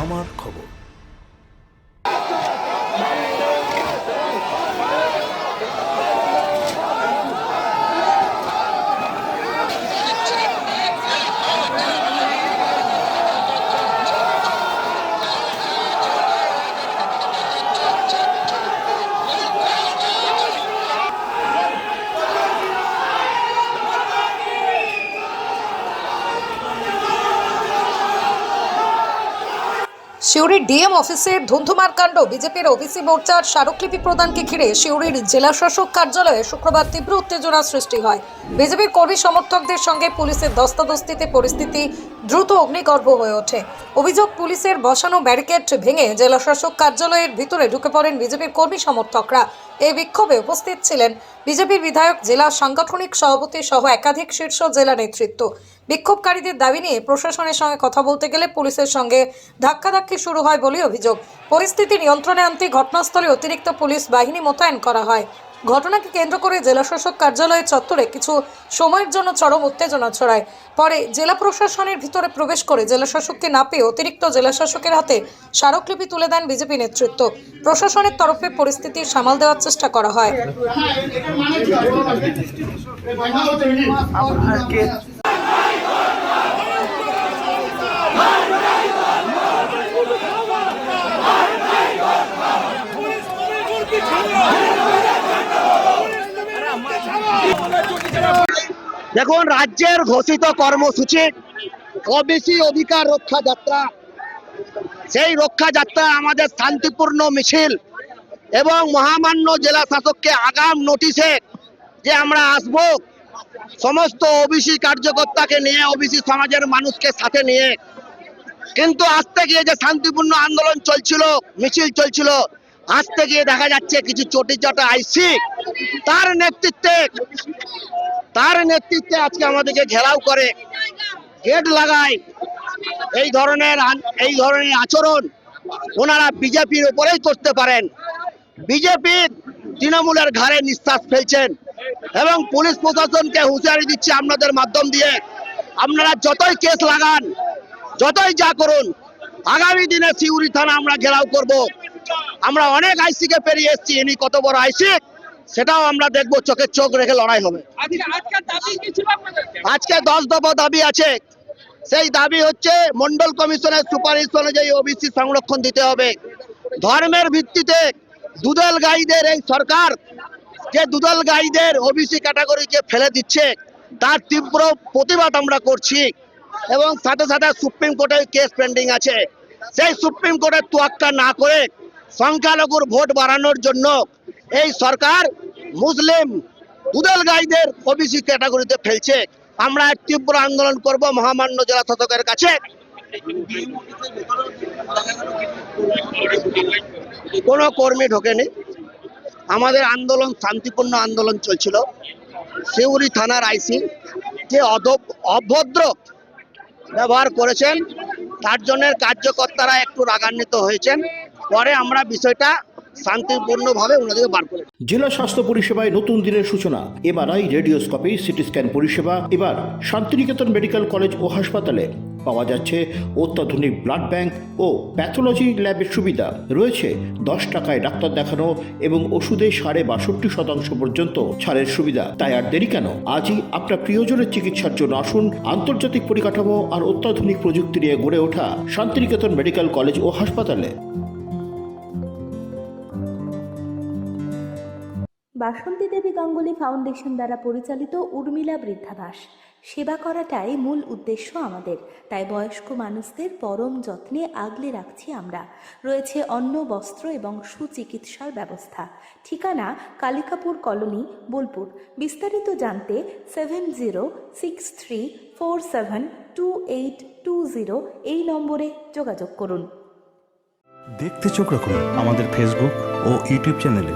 আমার খবর। সিউড়ির ডিএম অফিসে ধুন্ধুমার কাণ্ড। বিজেপির ওবিসি মোর্চার স্মারকলিপি প্রদানকে ঘিরে সিউড়ির জেলা শাসক কার্যালয়ে শুক্রবার তীব্র উত্তেজনা সৃষ্টি হয়। বিজেপির কর্মী সমর্থকদের সঙ্গে পুলিশের ধস্তাধস্তিতে পরিস্থিতি দ্রুত অগ্নিগর্ভ হয়ে ওঠে। অভিযোগ, পুলিশের বসানো ব্যারিকেড ভেঙে জেলা শাসক কার্যালয়ের ভিতরে ঢুকে পড়েন বিজেপির কর্মী সমর্থকরা। এই বিক্ষোভে উপস্থিত ছিলেন বিজেপির বিধায়ক, জেলা সাংগঠনিক সভাপতি সহ একাধিক শীর্ষ জেলা নেতৃত্ব। বিক্ষোভকারীদের দাবি নিয়ে প্রশাসনের সঙ্গে কথা বলতে গেলে পুলিশের সঙ্গে ধাক্কাধাক্কি শুরু হয় বলে অভিযোগ। পরিস্থিতি নিয়ন্ত্রণে আনতে ঘটনাস্থলে অতিরিক্ত পুলিশ বাহিনী মোতায়েন করা হয়। ঘটনাকে কেন্দ্র করে জেলাশাসক কার্যালয়ের চত্বরে কিছু সময়ের জন্য চরম উত্তেজনা ছড়ায়। পরে জেলা প্রশাসনের ভিতরে প্রবেশ করে জেলাশাসককে না পেয়ে অতিরিক্ত জেলাশাসকের হাতে স্মারকলিপি তুলে দেন বিজেপি নেতৃত্ব। প্রশাসনের তরফে পরিস্থিতি সামাল দেওয়ার চেষ্টা করা হয়। দেখুন, রাজ্যের ঘোষিত কর্মসূচি ওবিসি অধিকার রক্ষা যাত্রা, সেই রক্ষা যাত্রা আমাদের শান্তিপূর্ণ মিছিল এবং মহামান্য জেলা শাসককে আগাম নোটিশে যে আমরা আসব, সমস্ত ওবিসি কার্যকর্তাকে নিয়ে, ওবিসি সমাজের মানুষকে সাথে নিয়ে। কিন্তু আসতে গিয়ে যে শান্তিপূর্ণ আন্দোলন চলছিল, মিছিল চলছিল, আসতে গিয়ে দেখা যাচ্ছে কিছু চটিচাটা আইসি তার নেতৃত্বে আজকে আমাদেরকে ঘেরাও করে, গেট লাগায়। এই ধরনের আচরণ ওনারা বিজেপির উপরেই করতে পারেন। বিজেপির তৃণমূলের ঘাড়ে নিঃশ্বাস ফেলছেন এবং পুলিশ প্রশাসনকে হুঁশিয়ারি দিচ্ছে আপনাদের মাধ্যম দিয়ে, আপনারা যতই কেস লাগান, যতই যা করুন, আগামী দিনে সিউড়ি থানা আমরা ঘেরাও করব। আমরা অনেক আইসিকে পেরিয়ে এসেছি, ইনি কত বড় আইসি সেটাও আমরা দেখবো, চোখে চোখ রেখে লড়াই হবে। আজকে 10 দফা দাবি আছে। সেই দাবি হচ্ছে মন্ডল কমিশনের সুপারিশ অনুযায়ী ওবিসি সংরক্ষণ দিতে হবে। ধর্মের ভিত্তিতে দুদল গাইদের এই সরকার যে দুদল গাইদের ওবিসি ক্যাটাগরিকে ফেলে দিচ্ছে, তার তীব্র প্রতিবাদ আমরা করছি। এবং সাথে সাথে সুপ্রিম কোর্টে কেস পেন্ডিং আছে। সেই সুপ্রিম কোর্টের তোয়াক্কা না করে সংখ্যালঘুর ভোট বাড়ানোর জন্য এই সরকার মুসলিম দুদল গাইদের ওবিসি ক্যাটাগরিতে ফেলছে। আমরা এক তীব্র আন্দোলন করব মহামান্য জেলা শাসকের কাছে। কোনো কর্মী ঢোকেনি, আমাদের আন্দোলন শান্তিপূর্ণ আন্দোলন চলছিল। সিউড়ি থানার আইসি যে অভদ্র ব্যবহার করেছেন, তার জন্য কার্যকর্তারা একটু রাগান্বিত হয়েছেন। পরে আমরা বিষয়টা শান্তিপূর্ণভাবে ওনাদেরকে বার করে। জেলা স্বাস্থ্য পরিষেবায় নতুন দিনের সূচনা। এমআরআই, রেডিওস্কোপি, সিটি স্ক্যান পরিষেবা এবার শান্তিনিকেতন মেডিকেল কলেজ ও হাসপাতালে পাওয়া যাচ্ছে। অত্যাধুনিক ব্লাড ব্যাংক ও প্যাথোলজি ল্যাবের সুবিধা রয়েছে। 10 টাকায় ডাক্তার দেখানো এবং ওষুধে 62% পর্যন্ত ছাড়ের সুবিধা। তাই আর দেরি কেন? আজই আপনার প্রিয়জনের চিকিৎসার জন্য আসুন আন্তর্জাতিক পরিকাঠামো আর অত্যাধুনিক প্রযুক্তি নিয়ে গড়ে ওঠা শান্তিনিকেতন মেডিকেল কলেজ ও হাসপাতালে। বাসন্তী দেবী গাঙ্গুলি ফাউন্ডেশন দ্বারা পরিচালিত উর্মিলা বৃদ্ধাবাস সেবা করাটাই মূল উদ্দেশ্য আমাদের। তাই বয়স্ক মানুষদের পরম যত্নে আগলে রাখছি আমরা। রয়েছে অন্ন, বস্ত্র এবং সুচিকিৎসার ব্যবস্থা। ঠিকানা কালিকাপুর কলোনি, বোলপুর। বিস্তারিত জানতে 7063472820 এই নম্বরে যোগাযোগ করুন। দেখতে চোখ রাখুন আমাদের ফেসবুক ও ইউটিউব চ্যানেলে।